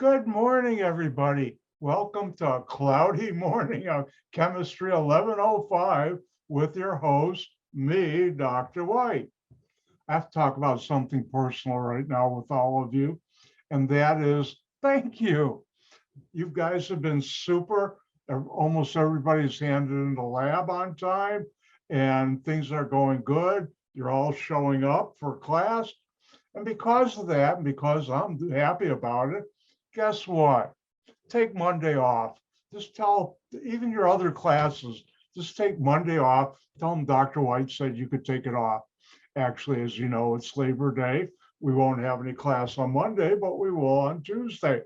Good morning, everybody. Welcome to a cloudy morning of Chemistry 1105 with your host, me, Dr. White. I have to talk about something personal right now with all of you, and that is thank you. You guys have been super. Almost everybody's handed in the lab on time, and things are going good. You're all showing up for class. And because of that, and because I'm happy about it, guess what? Take Monday off. Just tell even your other classes, just take Monday off. Tell them Dr. White said you could take it off. Actually, as you know, it's Labor Day. We won't have any class on Monday, but we will on Tuesday.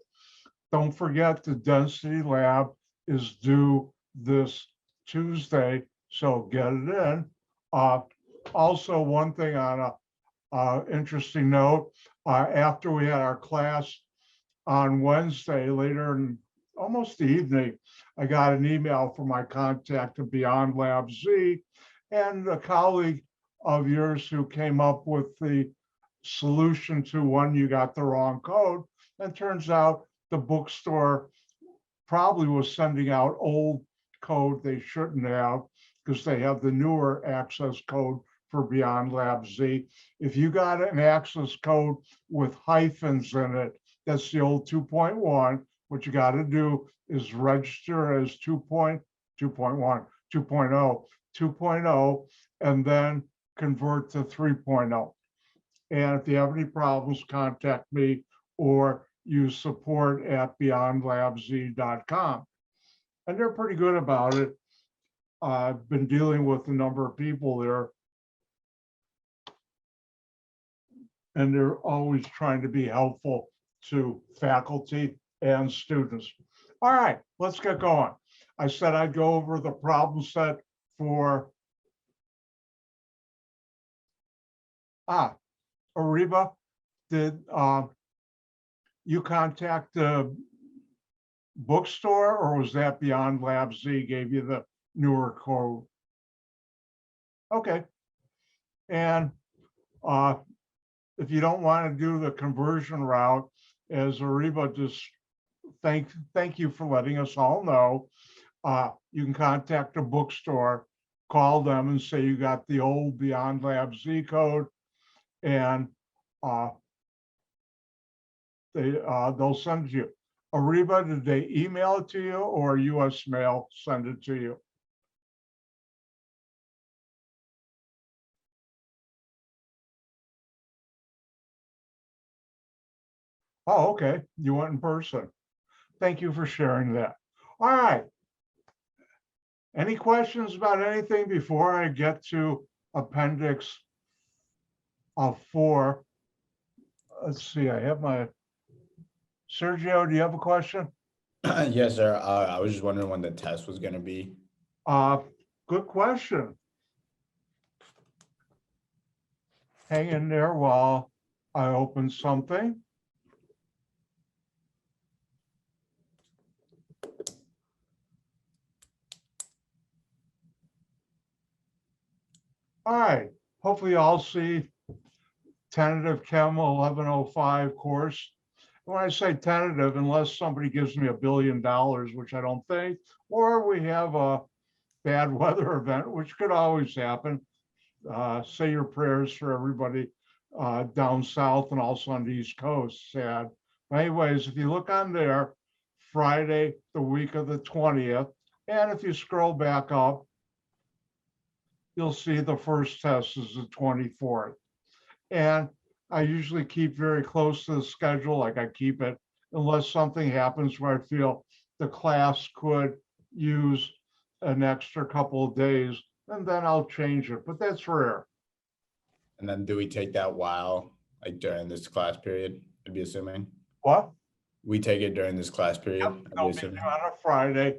Don't forget the density lab is due this Tuesday, so get it in. Also, one thing on a interesting note, after we had our class on Wednesday, later in almost the evening, I got an email from my contact at Beyond Lab Z and a colleague of yours who came up with the solution to when you got the wrong code. And turns out the bookstore probably was sending out old code they shouldn't have because they have the newer access code for Beyond Lab Z. If you got an access code with hyphens in it, that's the old 2.1. What you got to do is register as 2.1, 2.0, 2.0, and then convert to 3.0. And if you have any problems, contact me or use support at beyondlabz.com. And they're pretty good about it. I've been dealing with a number of people there, and they're always trying to be helpful to faculty and students. All right, let's get going. I said I'd go over the problem set for Ariba. Did you contact the bookstore, or was that Beyond Lab Z gave you the newer code? Okay. And if you don't want to do the conversion route, as Ariba just thank you for letting us all know, you can contact a bookstore, call them and say you got the old Beyond Lab Z code, and they'll send you. Ariba, did they email it to you or US mail send it to you? Oh, okay. You went in person. Thank you for sharing that. All right. Any questions about anything before I get to Appendix A4? Let's see, I have my, Sergio, do you have a question? Yes, sir. I was just wondering when the test was going to be. Good question. Hang in there while I open something. All right, hopefully I'll see tentative Chem 1105 course. When I say tentative, unless somebody gives me $1 billion, which I don't think, or we have a bad weather event, which could always happen. Say your prayers for everybody down south and also on the East Coast, sad. But anyways, if you look on there, Friday, the week of the 20th, and if you scroll back up, you'll see the first test is the 24th. And I usually keep very close to the schedule, like I keep it, unless something happens where I feel the class could use an extra couple of days, and then I'll change it, but that's rare. And then do we take that while, like during this class period, I'd be assuming? What? We take it during this class period, Yep, I'd be they'll be assuming? on a Friday.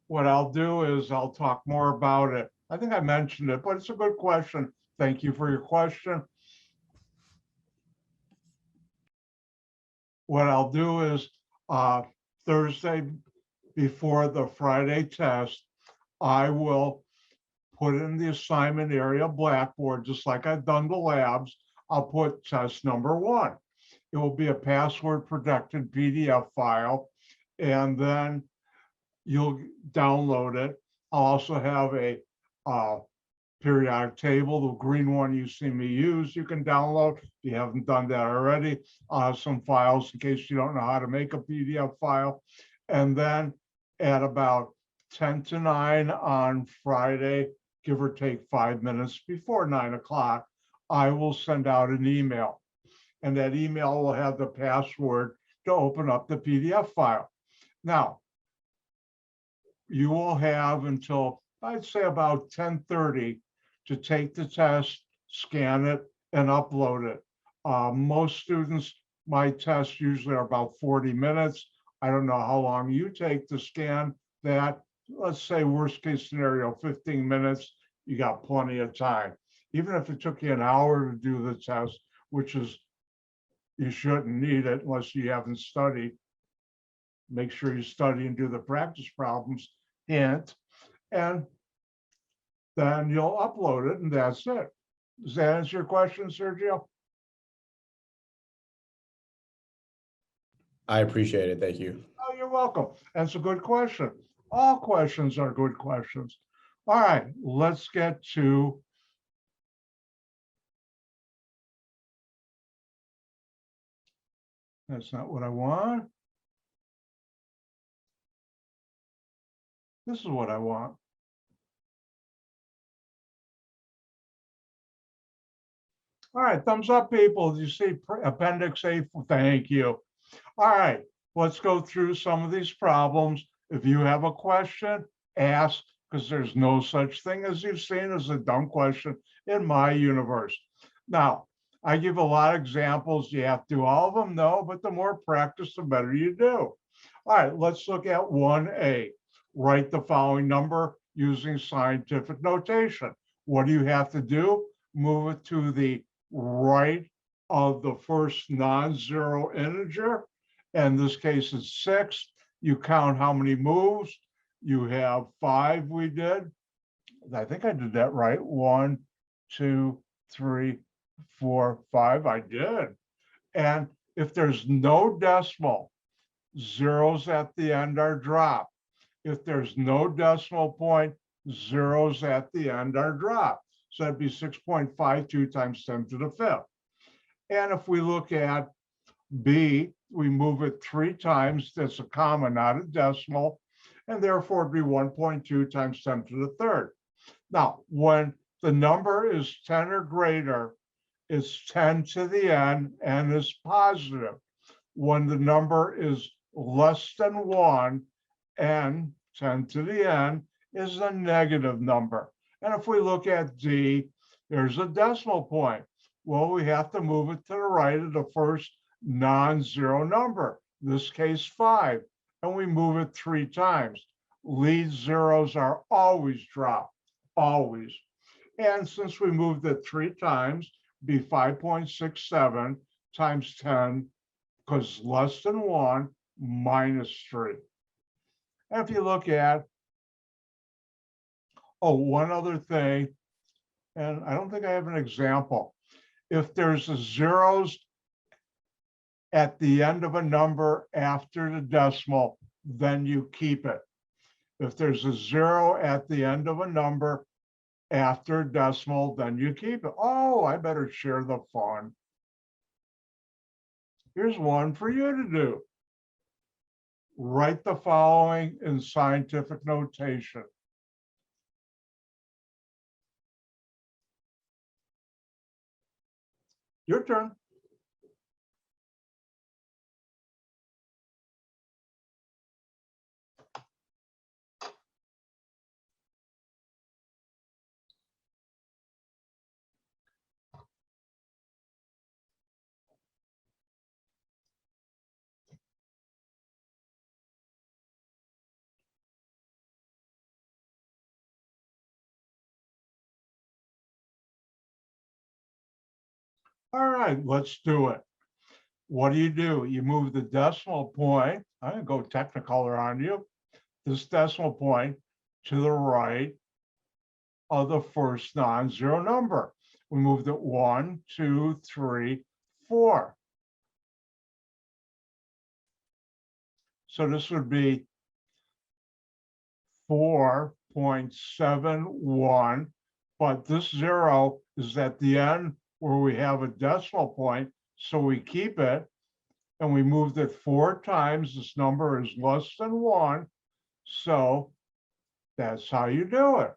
What I'll do is I'll talk more about it. I think I mentioned it, but it's a good question. Thank you for your question. What I'll do is Thursday before the Friday test, I will put in the assignment area Blackboard, just like I've done the labs. I'll put test number 1. It will be a password protected PDF file, and then you'll download it. I'll also have a periodic table, the green one you see me use, you can download. If you haven't done that already, I'll have some files in case you don't know how to make a PDF file. And then at about 10 to 9 on Friday, give or take 5 minutes before 9 o'clock, I will send out an email. And that email will have the password to open up the PDF file. Now, you will have until, I'd say, about 10:30 to take the test, scan it, and upload it. Most students, my tests usually are about 40 minutes. I don't know how long you take to scan that. Let's say worst case scenario, 15 minutes, you got plenty of time. Even if it took you an hour to do the test, which is, you shouldn't need it unless you haven't studied. Make sure you study and do the practice problems, hint, and then you'll upload it, and that's it. Does that answer your question, Sergio? I appreciate it. Thank you. Oh, you're welcome. That's a good question. All questions are good questions. All right, let's get to that's not what I want. This is what I want. All right, thumbs up, people. You see Appendix A4. Thank you. All right, let's go through some of these problems. If you have a question, ask, because there's no such thing as you've seen as a dumb question in my universe. Now, I give a lot of examples. You have to do all of them? No, but the more practice, the better you do. All right, let's look at 1A. Write the following number using scientific notation. What do you have to do? Move it to the right of the first non-zero integer. In this case, it's 6. You count how many moves. You have 5 we did. I think I did that right. 1, 2, 3, 4, 5. I did. And if there's no decimal, zeros at the end are dropped. If there's no decimal point, zeros at the end are dropped. So that'd be 6.52 times 10 to the 5th. And if we look at B, we move it 3 times. That's a comma, not a decimal. And therefore it'd be 1.2 times 10 to the 3rd. Now, when the number is 10 or greater, it's 10 to the n is positive. When the number is less than 1, n, 10 to the n, is a negative number. And if we look at D, there's a decimal point. Well, we have to move it to the right of the first non-zero number, in this case 5, and we move it 3 times. Lead zeros are always dropped, always. And since we moved it 3 times, be 5.67 times 10, because less than 1, minus 3. And if you look at, one other thing, and I don't think I have an example. If there's a zeros at the end of a number after the decimal, then you keep it. If there's a 0 at the end of a number after a decimal, then you keep it. Oh, I better share the fun. Here's one for you to do. Write the following in scientific notation. Your turn. All right, let's do it. What do? You move the decimal point. I'm going to go Technicolor on you. This decimal point to the right of the first non-zero number. We moved it 1, 2, 3, 4. So this would be 4.71, but this 0 is at the end where we have a decimal point, so we keep it, and we moved it 4 times. This number is less than 1, so that's how you do it.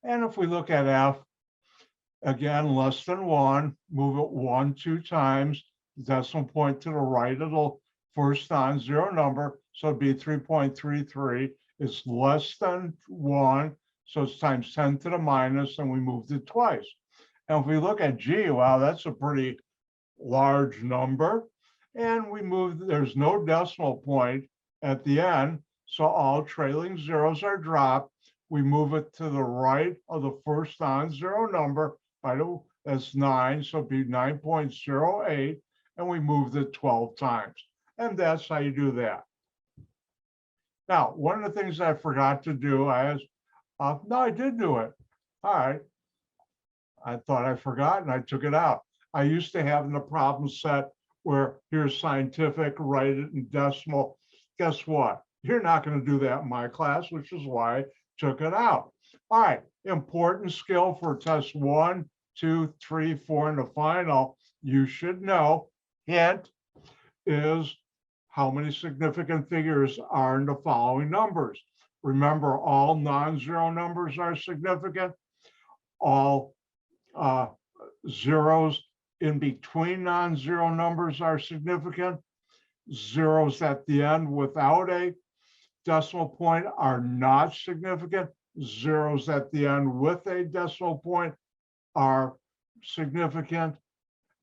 And if we look at F, again, less than 1, move it 1, 2 times, decimal point to the right of the first non-zero number, so it'd be 3.33. It's less than 1, so it's times 10 to the minus, and we moved it twice. And if we look at G, wow, that's a pretty large number. And we moved, there's no decimal point at the end, so all trailing zeros are dropped. We move it to the right of the first non-zero number. That's 9, so it'd be 9.08, and we moved it 12 times. And that's how you do that. Now, one of the things I forgot to do, no, I did do it. All right. I thought I forgot and I took it out. I used to have in the problem set where here's scientific, write it in decimal. Guess what? You're not going to do that in my class, which is why I took it out. All right, important skill for test 1, 2, 3, 4 in the final, you should know, hint, is how many significant figures are in the following numbers. Remember, all non-zero numbers are significant. All zeros in between non-zero numbers are significant. Zeros at the end without a decimal point are not significant. Zeros at the end with a decimal point are significant,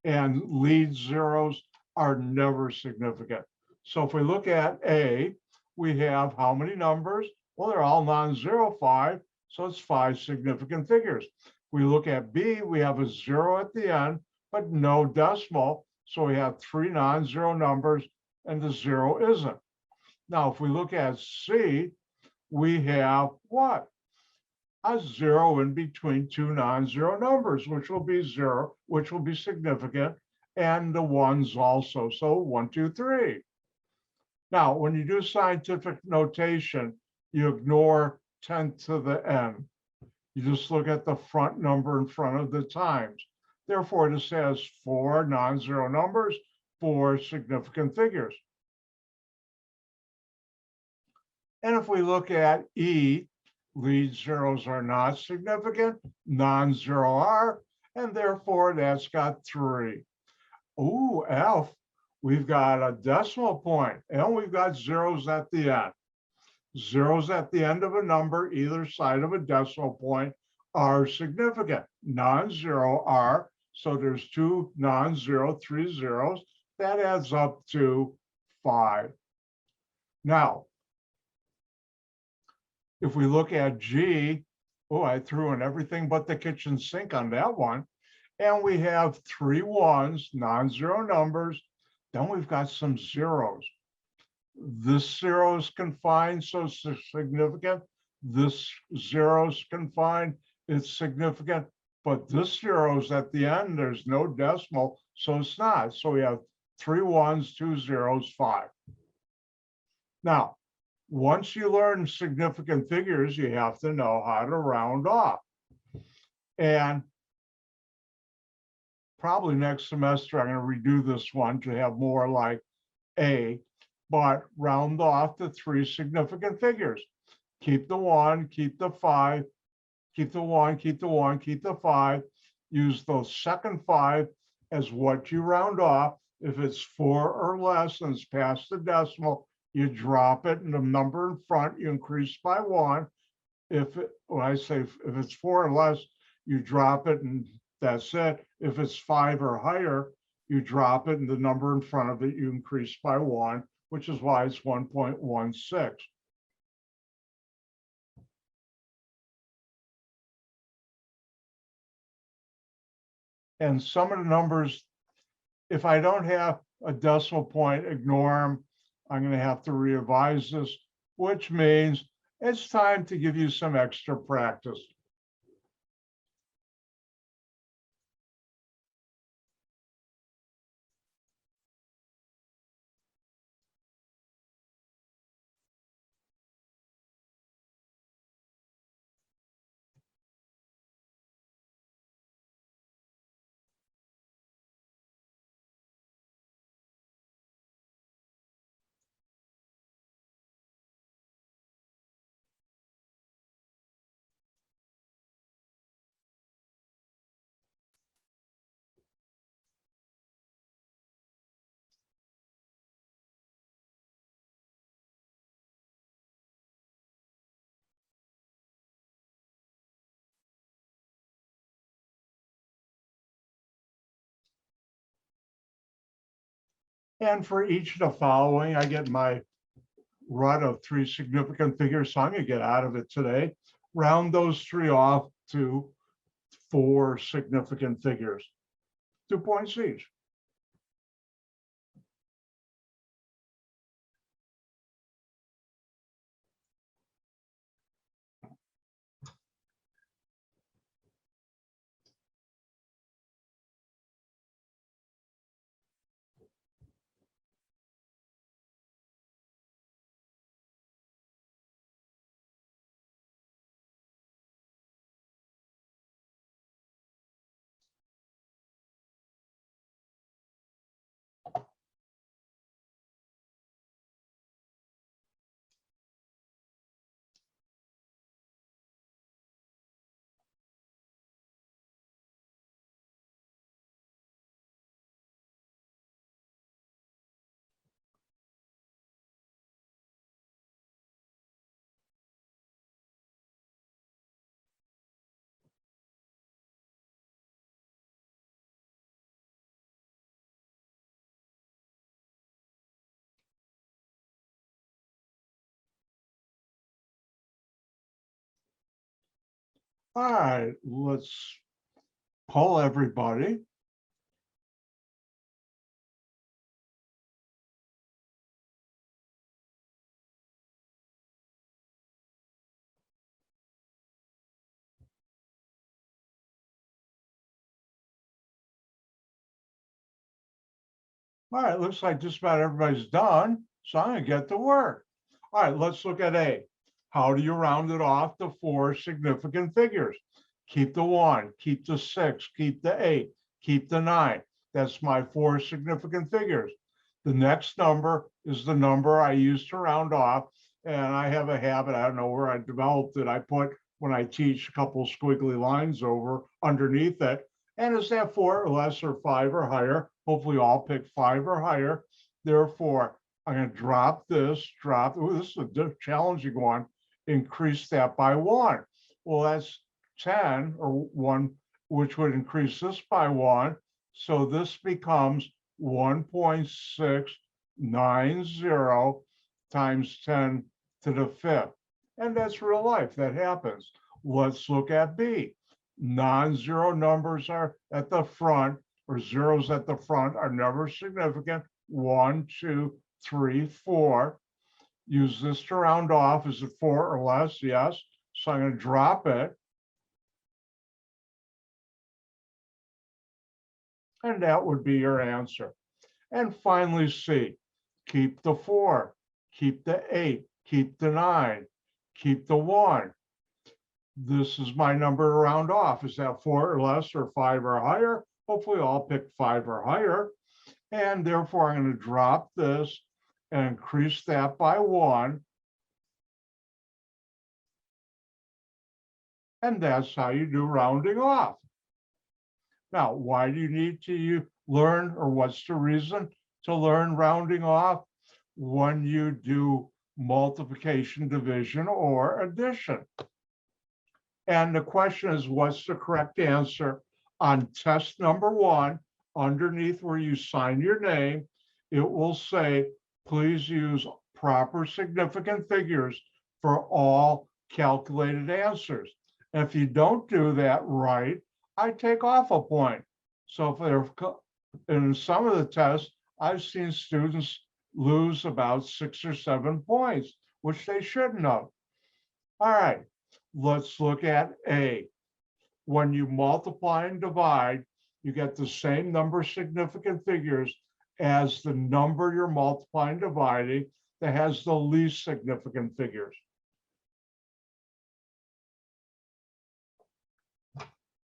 and lead zeros are never significant. So if we look at A, we have how many numbers? Well, they're all non-zero, 5, so it's 5 significant figures. We look at B, we have a 0 at the end, but no decimal, so we have 3 non-zero numbers, and the 0 isn't. Now, if we look at C, we have what? A 0 in between 2 non-zero numbers, which will be 0, which will be significant, and the 1s also. So 1, 2, 3. Now, when you do scientific notation, you ignore 10 to the n. You just look at the front number in front of the times. Therefore, this has 4 non-zero numbers, 4 significant figures. And if we look at E, lead zeros are not significant, non-zero are, and therefore that's got 3. Ooh, F, we've got a decimal point, and we've got zeros at the end. Zeros at the end of a number, either side of a decimal point, are significant. Non-zero are, so there's 2 non-zero, 3 zeros. That adds up to 5. Now, if we look at G, oh, I threw in everything but the kitchen sink on that one. And we have 3 1s, non-zero numbers. Then we've got some zeros. This 0 is confined, so it's significant. This 0 is confined, it's significant. But this 0 is at the end, there's no decimal, so it's not. So we have 3 1s, 2 zeros, 5. Now, once you learn significant figures, you have to know how to round off. And probably next semester, I'm going to redo this one to have more like A, but round off to 3 significant figures. Keep the 1, keep the 5, keep the 1, keep the 1, keep the 5. Use those second 5 as what you round off. If it's 4 or less and it's past the decimal, you drop it, and the number in front, you increase by 1. When I say if it's 4 or less, you drop it, and that's it. If it's 5 or higher, you drop it, and the number in front of it, you increase by 1, which is why it's 1.16. And some of the numbers, if I don't have a decimal point, ignore them. I'm going to have to revise this, which means It's time to give you some extra practice. And for each of the following, I get my run of 3 significant figures, so I'm going to get out of it today. Round those 3 off to 4 significant figures, 2 points each. All right, let's poll everybody. All right, looks like just about everybody's done, so I'm going to get to work. All right, let's look at A. How do you round it off to 4 significant figures? Keep the 1, keep the 6, keep the 8, keep the 9. That's my 4 significant figures. The next number is the number I use to round off, and I have a habit, I don't know where I developed it, I put, when I teach, a couple squiggly lines over underneath it. And is that 4 or less or 5 or higher? Hopefully all pick 5 or higher. Therefore, I'm going to drop this, this is a challenging one, increase that by 1. Well, that's 10 or 1, which would increase this by 1. So this becomes 1.690 times 10 to the 5th. And that's real life, that happens. Let's look at B. Non-zero numbers are at the front, or zeros at the front are never significant. 1, 2, 3, 4. Use this to round off. Is it 4 or less? Yes. So I'm going to drop it. And that would be your answer. And finally, C. Keep the 4, keep the 8, keep the 9, keep the 1. This is my number to round off. Is that 4 or less or 5 or higher? Hopefully I'll pick 5 or higher. And therefore I'm going to drop this and increase that by 1. And that's how you do rounding off. Now, why do you need to learn, or what's the reason to learn rounding off? When you do multiplication, division, or addition. And the question is, what's the correct answer? On test number 1, underneath where you sign your name, it will say, please use proper significant figures for all calculated answers. And if you don't do that right, I take off a point. So if they're in some of the tests, I've seen students lose about 6 or 7 points, which they shouldn't have. All right, let's look at A. When you multiply and divide, you get the same number of significant figures as the number you're multiplying and dividing that has the least significant figures.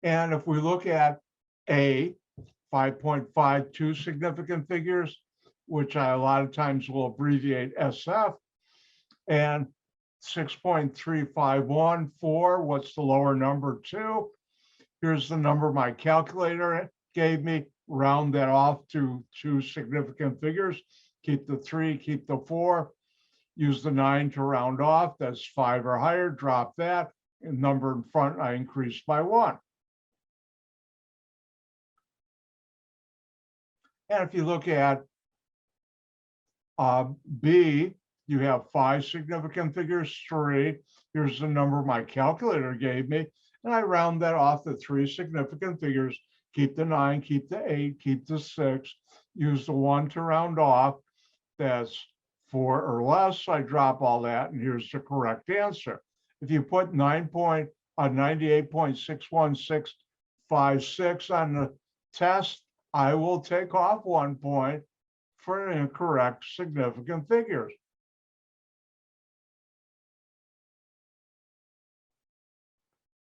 And if we look at A, 5.52 significant figures, which I a lot of times will abbreviate SF, and 6.3514, what's the lower number? 2. Here's the number my calculator gave me. Round that off to 2 significant figures. Keep the 3, keep the 4. Use the 9 to round off. That's 5 or higher. Drop that. And number in front, I increase by 1. And if you look at B, you have 5 significant figures, 3. Here's the number my calculator gave me. And I round that off to 3 significant figures. Keep the 9, keep the 8, keep the 6. Use the 1 to round off. That's 4 or less. I drop all that, and here's the correct answer. If you put 98.61656 on the test, I will take off 1 point for incorrect significant figures.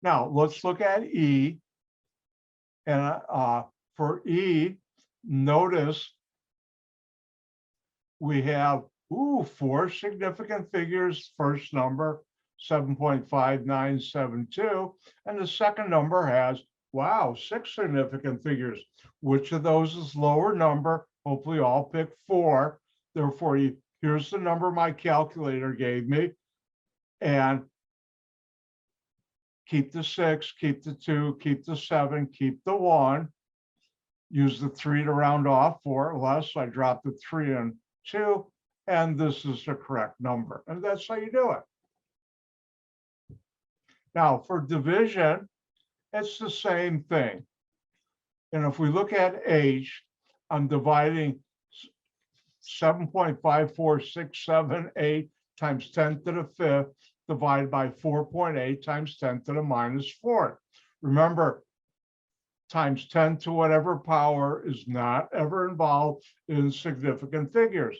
Now, let's look at E. And for E, notice we have 4 significant figures. First number, 7.5972. And the second number has, 6 significant figures. Which of those is lower number? Hopefully all pick 4. Therefore, here's the number my calculator gave me. And keep the 6, keep the 2, keep the 7, keep the 1. Use the 3 to round off, 4 or less. I drop the 3 and 2, and this is the correct number. And that's how you do it. Now, for division, it's the same thing. And if we look at H, I'm dividing 7.54678 times 10 to the 5th divided by 4.8 times 10 to the minus 4th. Remember, times 10 to whatever power is not ever involved in significant figures.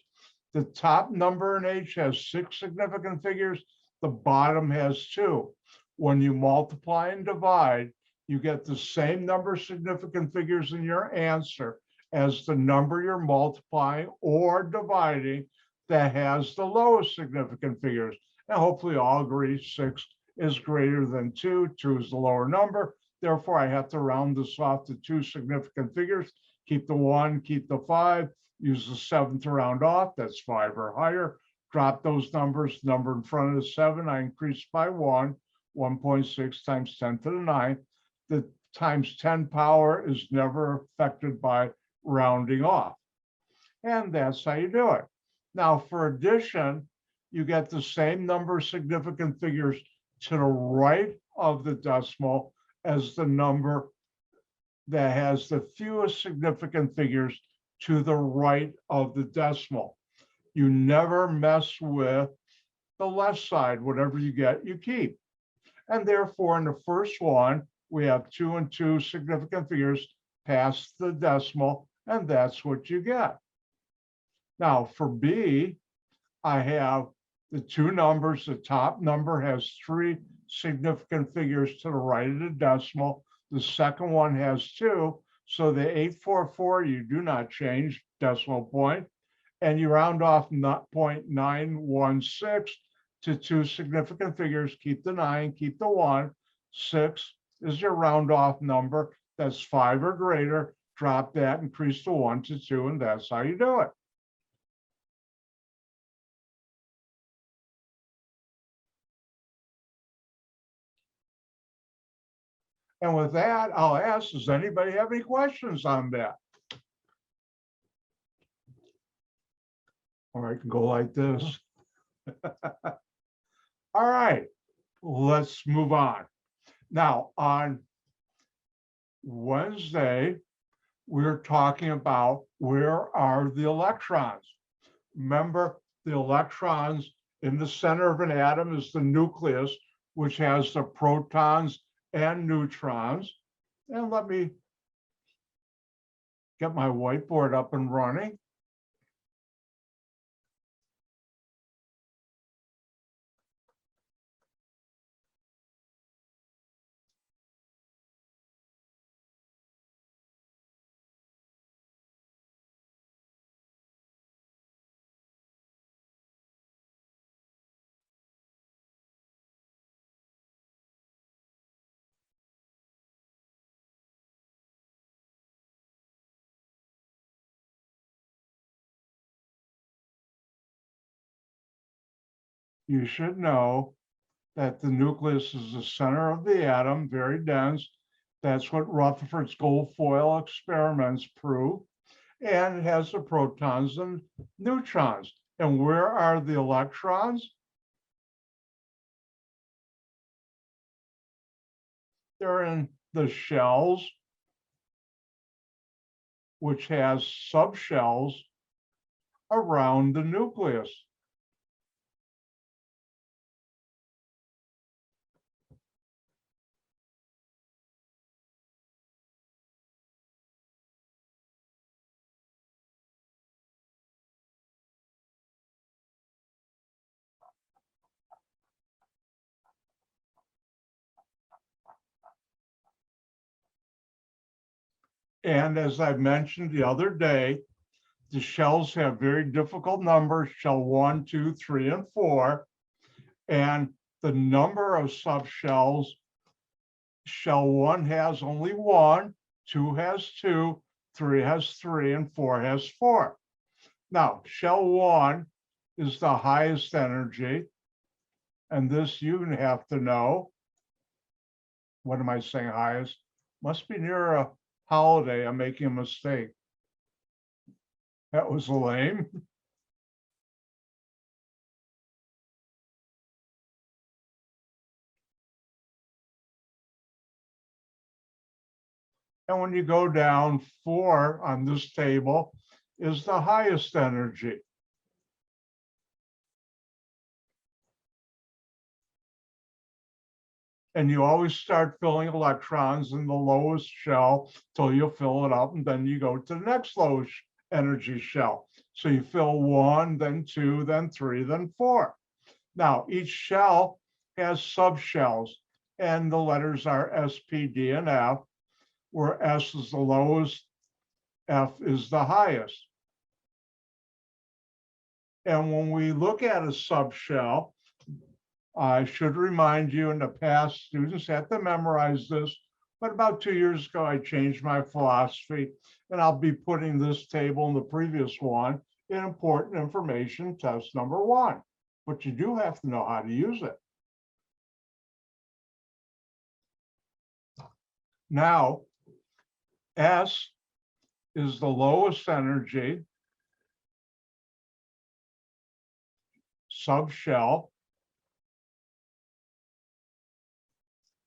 The top number in H has 6 significant figures. The bottom has 2. When you multiply and divide, you get the same number of significant figures in your answer as the number you're multiplying or dividing that has the lowest significant figures. And hopefully all agree 6 is greater than 2. 2 is the lower number. Therefore, I have to round this off to 2 significant figures. Keep the 1, keep the 5, use the 7 to round off. That's 5 or higher. Drop those numbers. Number in front of the 7, I increase by 1. 1.6 times 10 to the 9. The times 10 power is never affected by rounding off. And that's how you do it. Now, for addition, you get the same number of significant figures to the right of the decimal as the number that has the fewest significant figures to the right of the decimal. You never mess with the left side. Whatever you get, you keep. And therefore, in the first one, we have 2 and 2 significant figures past the decimal, and that's what you get. Now, for B, I have the 2 numbers. The top number has 3 significant figures to the right of the decimal. The second one has 2. So the 844, you do not change decimal point, and you round off 0.916 to 2 significant figures. Keep the 9, keep the 1. 6 is your round off number. That's 5 or greater. Drop that, increase the 1 to 2, and that's how you do it. And with that, I'll ask, does anybody have any questions on that? Or I can go like this. All right, let's move on. Now, on Wednesday, we're talking about where are the electrons. Remember, the electrons in the center of an atom is the nucleus, which has the protons and neutrons. And let me get my whiteboard up and running. You should know that the nucleus is the center of the atom, very dense. That's what Rutherford's gold foil experiments prove. And it has the protons and neutrons. And where are the electrons? They're in the shells, which has subshells around the nucleus. And as I mentioned the other day, the shells have very difficult numbers, shell 1, 2, 3, and 4. And the number of subshells, shell 1 has only 1, 2 has 2, 3 has 3, and 4 has 4. Now, shell 1 is the highest energy. And this you have to know. What am I saying highest? Must be near a holiday. I'm making a mistake. That was lame. And when you go down, 4 on this table is the highest energy. And you always start filling electrons in the lowest shell till you fill it up, and then you go to the next lowest energy shell. So you fill 1, then 2, then 3, then 4. Now, each shell has subshells, and the letters are S, P, D, and F, where S is the lowest, F is the highest. And when we look at a subshell, I should remind you, in the past, students had to memorize this, but about 2 years ago, I changed my philosophy, and I'll be putting this table and the previous one in important information test number 1. But you do have to know how to use it. Now, S is the lowest energy subshell,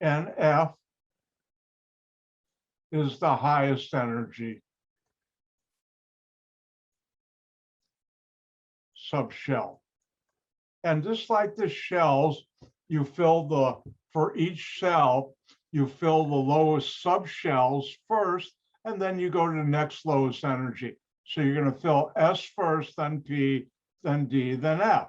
and F is the highest energy subshell. And just like the shells, you fill for each shell, you fill the lowest subshells first, and then you go to the next lowest energy. So you're going to fill S first, then P, then D, then F.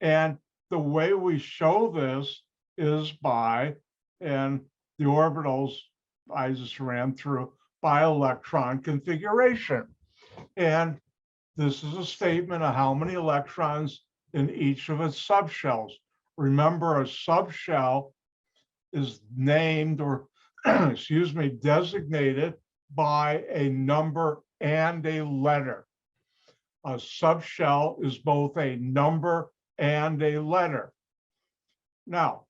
And the way we show this is by, and the orbitals I just ran through, by electron configuration. And this is a statement of how many electrons in each of its subshells. Remember, a subshell is named or, excuse me, designated by a number and a letter. A subshell is both a number and a letter. Now,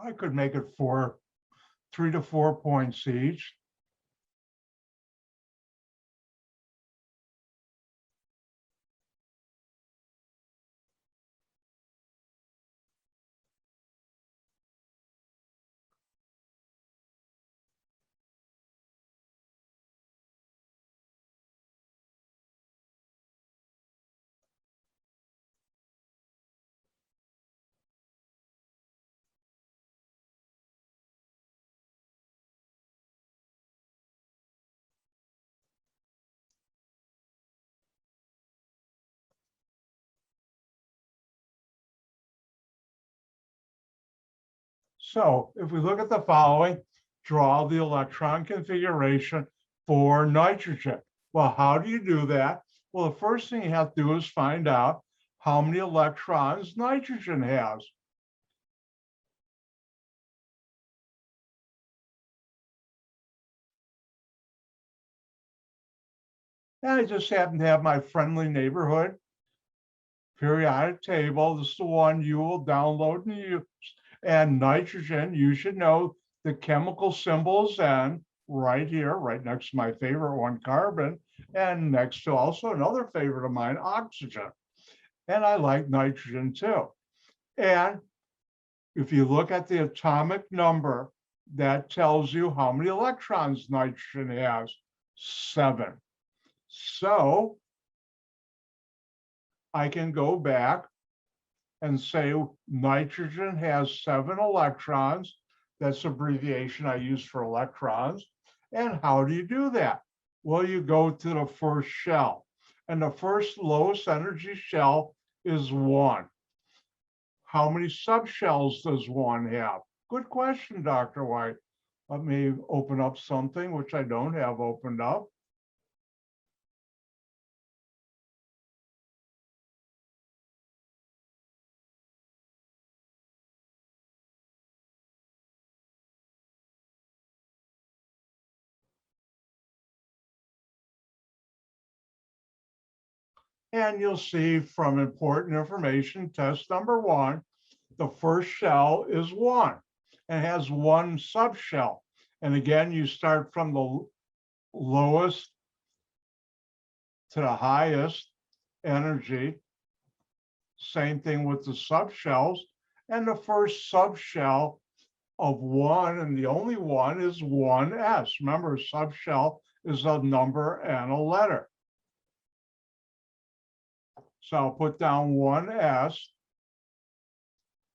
I could make it 3 to 4 points each. So if we look at the following, draw the electron configuration for nitrogen. Well, how do you do that? Well, the first thing you have to do is find out how many electrons nitrogen has. And I just happen to have my friendly neighborhood periodic table. This is the one you will download and use. And nitrogen, you should know the chemical symbols N right here, right next to my favorite one, carbon, and next to also another favorite of mine, oxygen. And I like nitrogen too. And if you look at the atomic number, that tells you how many electrons nitrogen has, 7. So I can go back and say nitrogen has 7 electrons. That's abbreviation I use for electrons. And how do you do that? Well, you go to the first shell. And the first lowest energy shell is 1. How many subshells does 1 have? Good question, Dr. White. Let me open up something which I don't have opened up. And you'll see from important information, test number 1, the first shell is 1 and has 1 subshell. And again, you start from the lowest to the highest energy. Same thing with the subshells. And the first subshell of 1, and the only one, is 1s. Remember, subshell is a number and a letter. So I'll put down 1s.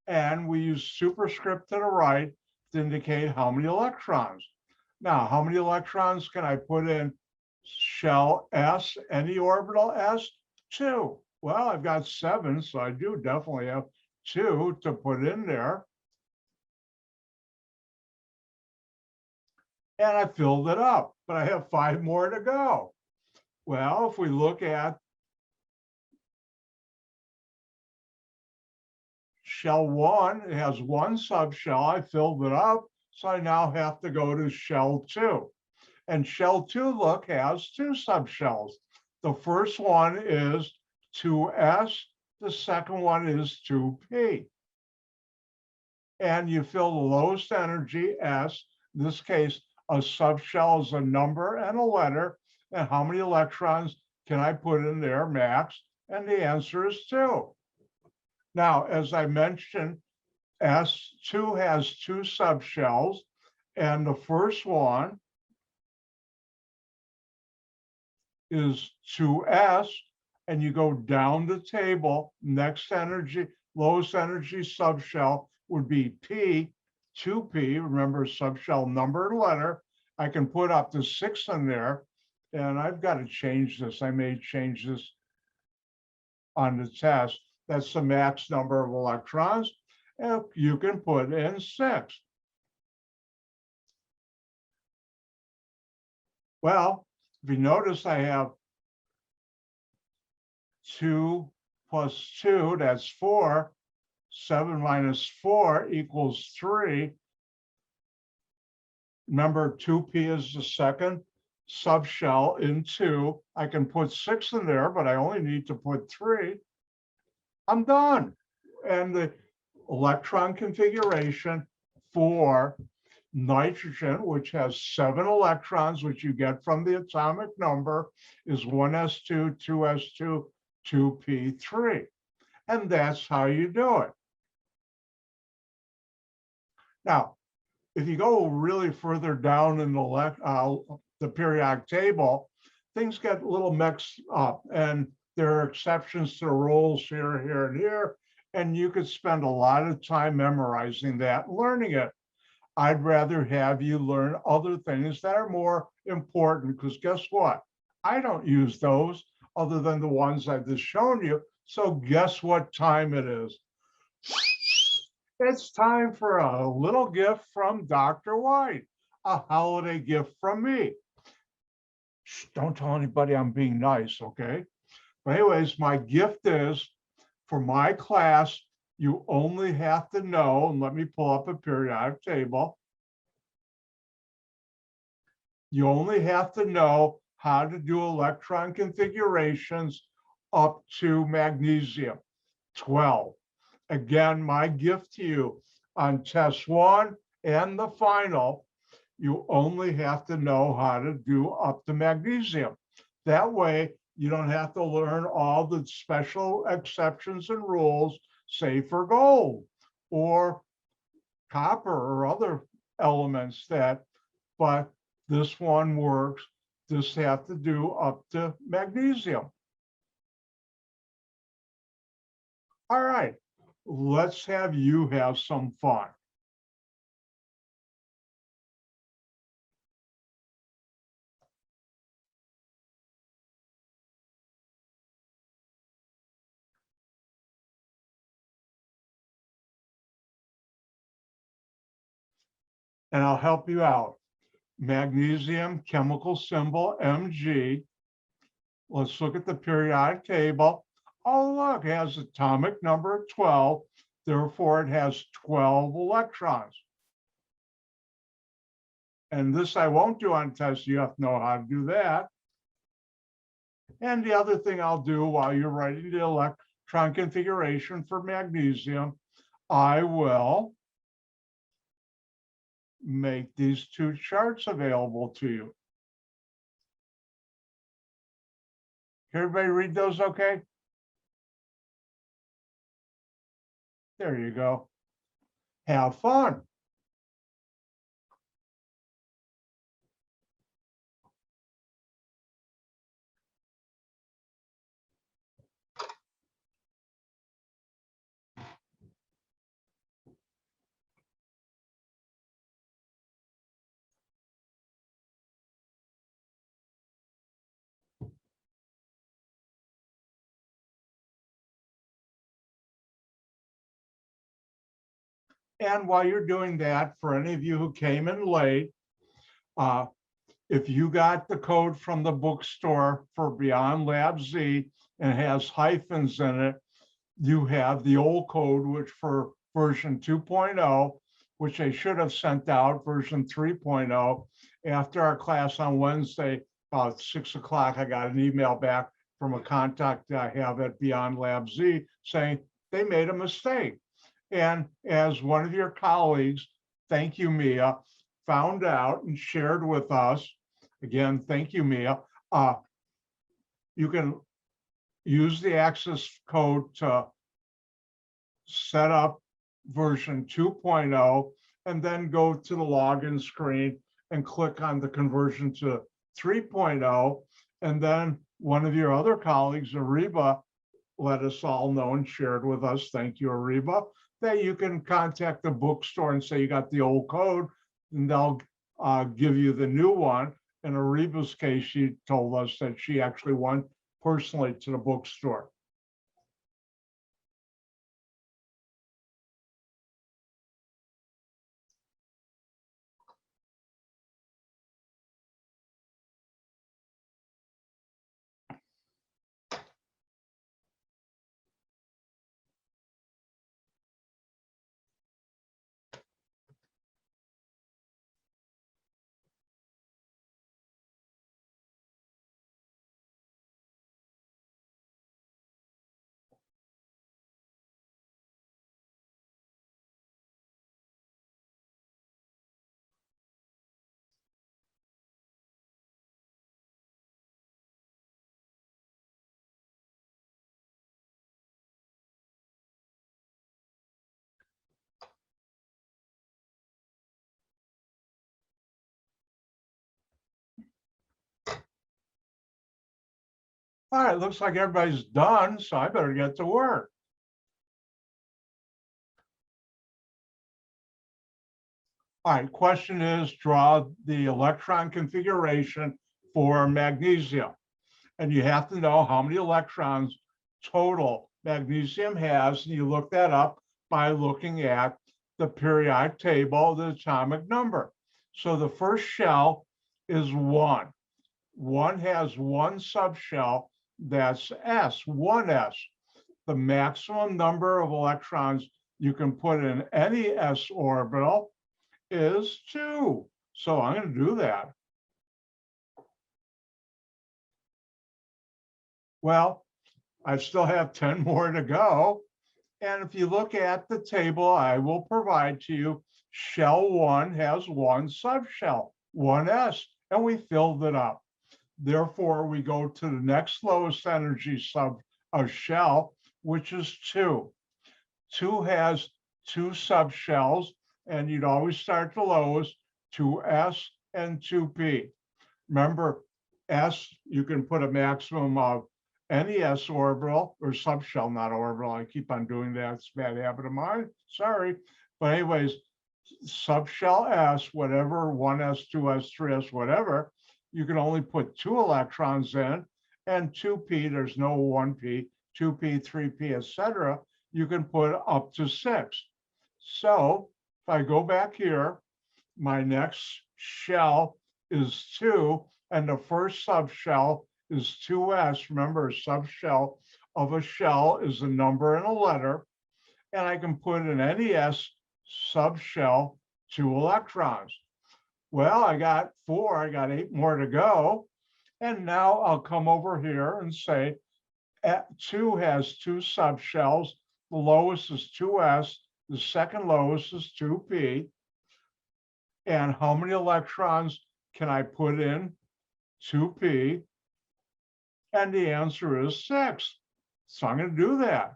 And we use superscript to the right to indicate how many electrons. Now, how many electrons can I put in shell S, any orbital S? 2. Well, I've got 7, so I do definitely have 2 to put in there. And I filled it up, but I have 5 more to go. Well, if we look at shell 1, it has 1 subshell. I filled it up, so I now have to go to shell 2. And shell 2, look, has 2 subshells. The first one is 2s, the second one is 2p. And you fill the lowest energy, S. In this case, a subshell is a number and a letter. And how many electrons can I put in there, max? And the answer is 2. Now, as I mentioned, S2 has 2 subshells, and the first one is 2s, and you go down the table, next energy, lowest energy subshell would be P, 2p, remember subshell number and letter. I can put up to 6 in there, and I've got to change this. I may change this on the test. That's the max number of electrons, and you can put in 6. Well, if you notice, I have 2 plus 2, that's 4. 7 minus 4 equals 3. Remember, 2p is the second subshell in 2. I can put 6 in there, but I only need to put 3. I'm done. And the electron configuration for nitrogen, which has 7 electrons, which you get from the atomic number, is 1s2, 2s2, 2p3. And that's how you do it. Now, if you go really further down in the periodic table, things get a little mixed up, and there are exceptions to the rules here, here, and here, and you could spend a lot of time memorizing that and learning it. I'd rather have you learn other things that are more important, because guess what? I don't use those other than the ones I've just shown you. So guess what time it is? It's time for a little gift from Dr. White, a holiday gift from me. Shh, don't tell anybody I'm being nice, okay? But anyways, my gift is for my class, you only have to know, and let me pull up a periodic table. You only have to know how to do electron configurations up to magnesium 12. Again, my gift to you on test 1 and the final, you only have to know how to do up to magnesium. That way, you don't have to learn all the special exceptions and rules, say for gold or copper or other elements that, but this one works. Just have to do up to magnesium. All right, let's have you have some fun. And I'll help you out. Magnesium chemical symbol Mg. Let's look at the periodic table. Oh, look, it has atomic number 12. Therefore, it has 12 electrons. And this I won't do on test. You have to know how to do that. And the other thing I'll do while you're writing the electron configuration for magnesium, I will make these two charts available to you. Can everybody read those okay? There you go. Have fun. And while you're doing that, for any of you who came in late, if you got the code from the bookstore for Beyond Lab Z and has hyphens in it, you have the old code, which for version 2.0, which they should have sent out, version 3.0. After our class on Wednesday, about 6 o'clock, I got an email back from a contact I have at Beyond Lab Z saying they made a mistake. And as one of your colleagues, thank you, Mia, found out and shared with us, again, thank you, Mia, you can use the access code to set up version 2.0 and then go to the login screen and click on the conversion to 3.0. And then one of your other colleagues, Ariba, let us all know and shared with us, thank you, Ariba, that you can contact the bookstore and say you got the old code, and they'll give you the new one. In Ariba's case, she told us that she actually went personally to the bookstore. All right, looks like everybody's done, so I better get to work. All right, question is draw the electron configuration for magnesium. And you have to know how many electrons total magnesium has, and you look that up by looking at the periodic table, the atomic number. So the first shell is 1. 1 has one subshell, that's S, 1s. The maximum number of electrons you can put in any s orbital is 2. So I'm going to do that. Well, I still have 10 more to go. And if you look at the table I will provide to you, shell 1 has one subshell, 1s, and we filled it up. Therefore, we go to the next lowest energy shell, which is 2. 2 has 2 subshells, and you'd always start the lowest, 2s and 2p. Remember, s, you can put a maximum of any s orbital or subshell, not orbital. I keep on doing that. It's a bad habit of mine. Sorry. But anyways, subshell s, whatever, 1s, 2s, 3s, whatever, you can only put 2 electrons in, and 2p, there's no 1p, 2p, 3p, etc. You can put up to 6. So if I go back here, my next shell is 2, and the first subshell is 2s. Remember, a subshell of a shell is a number and a letter, and I can put in any s subshell 2 electrons. Well, I got 4, I got 8 more to go. And now I'll come over here and say 2 has 2 subshells. The lowest is 2s, the second lowest is 2p. And how many electrons can I put in 2p? And the answer is 6. So I'm going to do that.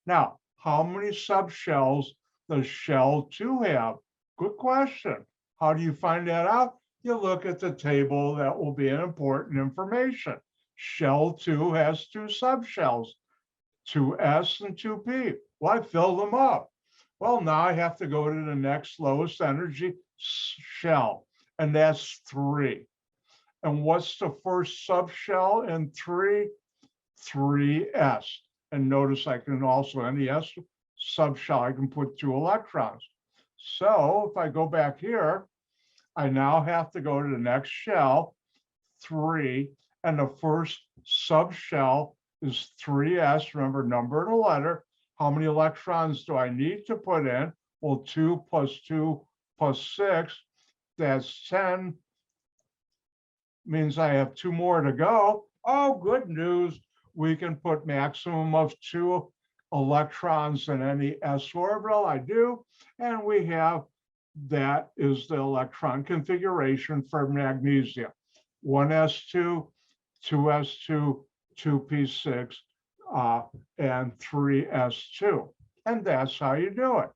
Now, how many subshells does shell 2 have? Good question. How do you find that out? You look at the table. That will be an important information. Shell 2 has 2 subshells, 2s and 2p. Well, I filled them up. Well, now I have to go to the next lowest energy shell, and that's 3. And what's the first subshell in 3? 3s. And notice I can also, any s subshell, I can put 2 electrons. So if I go back here, I now have to go to the next shell, 3, and the first subshell is 3s. Remember, number and a letter. How many electrons do I need to put in? Well, 2 plus 2 plus 6, that's 10. Means I have 2 more to go. Oh, good news. We can put maximum of 2 electrons in any s orbital. I do. And we have, that is the electron configuration for magnesium. 1s2, 2s2, 2p6, and 3s2. And that's how you do it.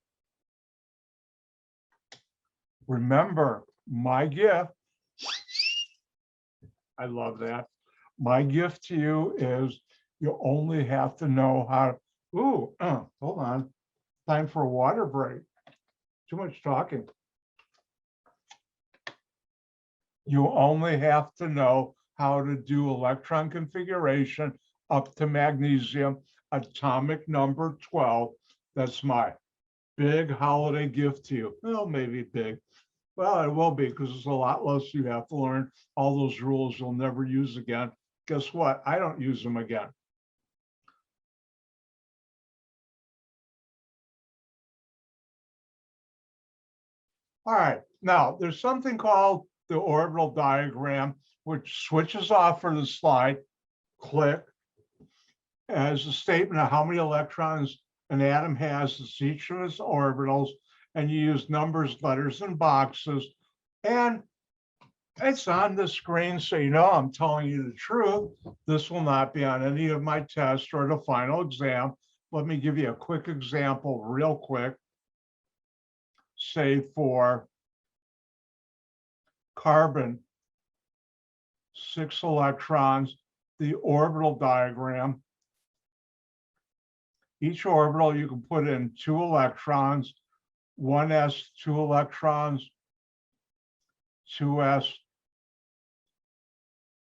Remember, my gift, I love that. My gift to you is you only have to know how to, hold on. Time for a water break. Too much talking. You only have to know how to do electron configuration up to magnesium, atomic number 12. That's my big holiday gift to you. Well, maybe big. Well, it will be, because it's a lot less you have to learn. All those rules you'll never use again. Guess what? I don't use them again. All right, now there's something called the orbital diagram, which switches off for the slide. Click. As a statement of how many electrons an atom has in each of its orbitals, and you use numbers, letters, and boxes. And it's on the screen, so you know I'm telling you the truth. This will not be on any of my tests or the final exam. Let me give you a quick example real quick. Say for carbon, 6 electrons, the orbital diagram. Each orbital you can put in 2 electrons, 1s, 2 electrons, 2s,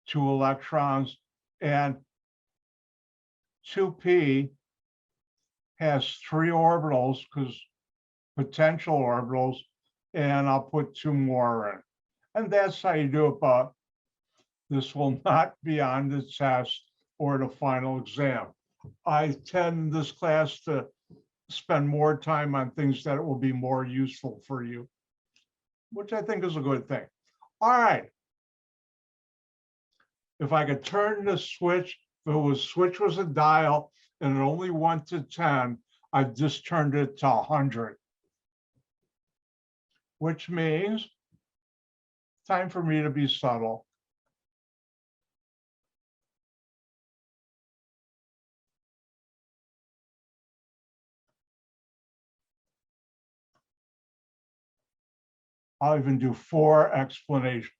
2 electrons, and 2p has 3 orbitals because potential orbitals, and I'll put 2 more in. And that's how you do it, but this will not be on the test or the final exam. I tend in this class to spend more time on things that will be more useful for you, which I think is a good thing. All right. If I could turn the switch, if it was switch was a dial and it only went to 10, I just turned it to 100. Which means time for me to be subtle. I'll even do 4 explanation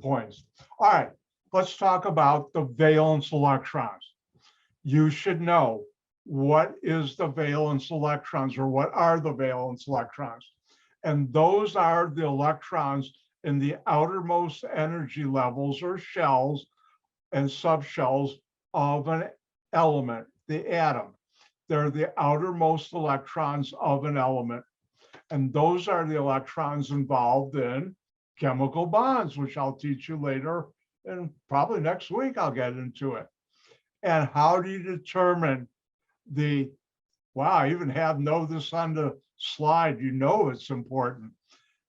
points. All right, let's talk about the valence electrons. You should know what is the valence electrons, or what are the valence electrons. And those are the electrons in the outermost energy levels or shells and subshells of an element, the atom. They're the outermost electrons of an element. And those are the electrons involved in chemical bonds, which I'll teach you later, and probably next week I'll get into it. And how do you determine the, wow, I even know this on the slide, you know it's important.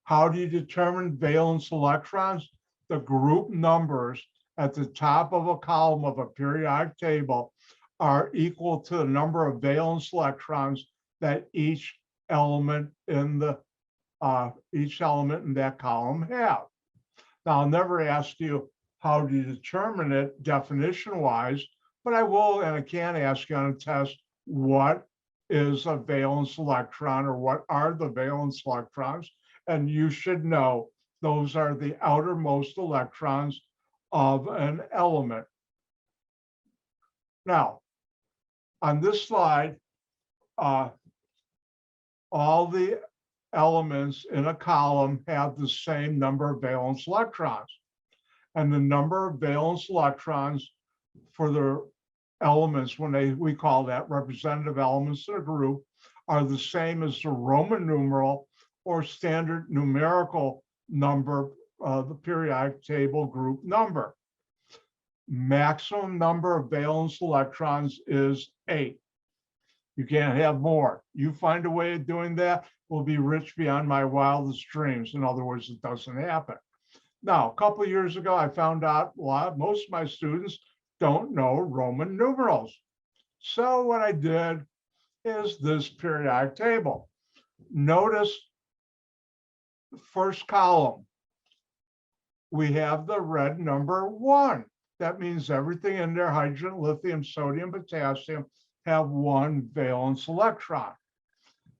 How do you determine valence electrons? The group numbers at the top of a column of a periodic table are equal to the number of valence electrons that each element in that column have. Now, I'll never ask you how do you determine it definition-wise, but I will, and I can ask you on a test, what is a valence electron, or what are the valence electrons? And you should know those are the outermost electrons of an element. Now, on this slide, all the elements in a column have the same number of valence electrons. And the number of valence electrons for the elements, when we call that representative elements in a group, are the same as the Roman numeral or standard numerical number of the periodic table group number. Maximum number of valence electrons is 8. You can't have more. You find a way of doing that, will be rich beyond my wildest dreams. In other words, it doesn't happen. Now, a couple of years ago, I found out most of my students don't know Roman numerals. So what I did is this periodic table. Notice the first column. We have the red number 1. That means everything in there, hydrogen, lithium, sodium, potassium, have 1 valence electron.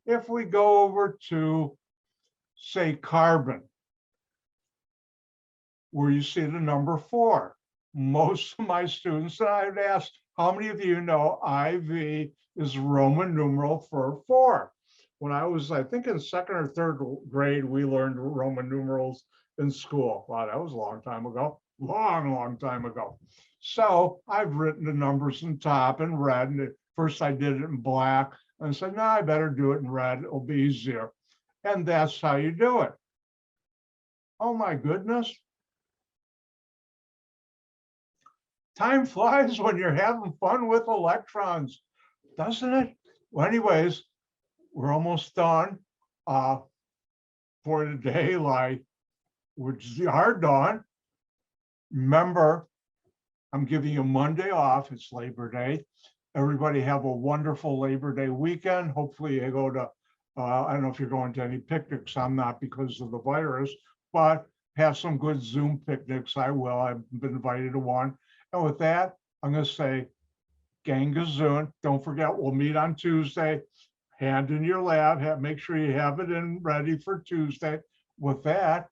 If we go over to, say, carbon, where you see the number 4, most of my students, and I'd ask, how many of you know IV is Roman numeral for 4? When I was, I think in 2nd or 3rd grade, we learned Roman numerals in school. Wow, that was a long time ago. Long time ago. So I've written the numbers on top in red, and first I did it in black, and I said, no, I better do it in red, it'll be easier. And that's how you do it. Oh my goodness. Time flies when you're having fun with electrons, doesn't it? Well, anyways, we're almost done for today, which is our dawn. Remember, I'm giving you Monday off. It's Labor Day. Everybody have a wonderful Labor Day weekend. Hopefully you go to, I don't know if you're going to any picnics. I'm not because of the virus, but have some good Zoom picnics. I will. I've been invited to one. And with that, I'm going to say, gang gazoon. Don't forget, we'll meet on Tuesday. Hand in your lab. Make sure you have it in ready for Tuesday. With that,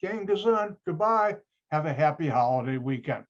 gang gazoon. Goodbye. Have a happy holiday weekend.